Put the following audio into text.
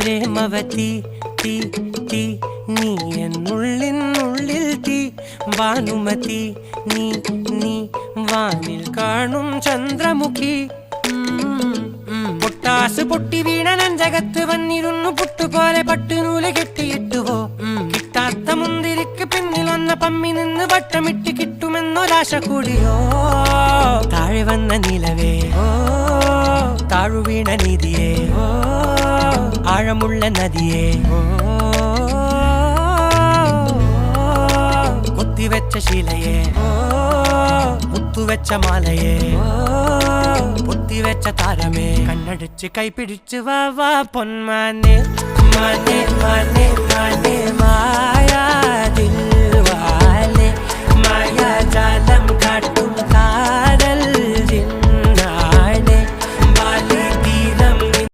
പ്രേമവതി തീ തീ നീ എന്നുള്ളിൽ തീ ഭാനുമതി നീ നീ വാനിൽ കാണും ചന്ദ്രമുഖി പൊട്ടാസ് പൊട്ടി വീണ നെഞ്ചകത്ത് വന്നിരുന്നു പുട്ടുപോലെ പട്ടുനൂല് കെട്ടിയിട്ടുവോ കിട്ടാത്ത മുന്തിരിക്ക് പിന്നിൽ വന്ന പമ്മി നിന്ന് വട്ടമിട്ട് കിട്ടുമെന്നൊരാശ കൂടിയോ താഴെ വന്ന നിലവേ ഓ താഴുവീണ നിധിയേ ഓ ആഴമുള്ള നദിയേ ഓ കൊത്തിവെച്ച ശിലയേ ഓ മുത്തുവെച്ച മാലയേ ഓ പൊത്തിവെച്ച താരമേ കണ്ണടിച്ച് കൈപിടിച്ച് വാ വാ പൊന്മാനെ മാനെ മാനെ മാനെ മായാ ദിൽവാലെ മായാജാലം കാട്ടും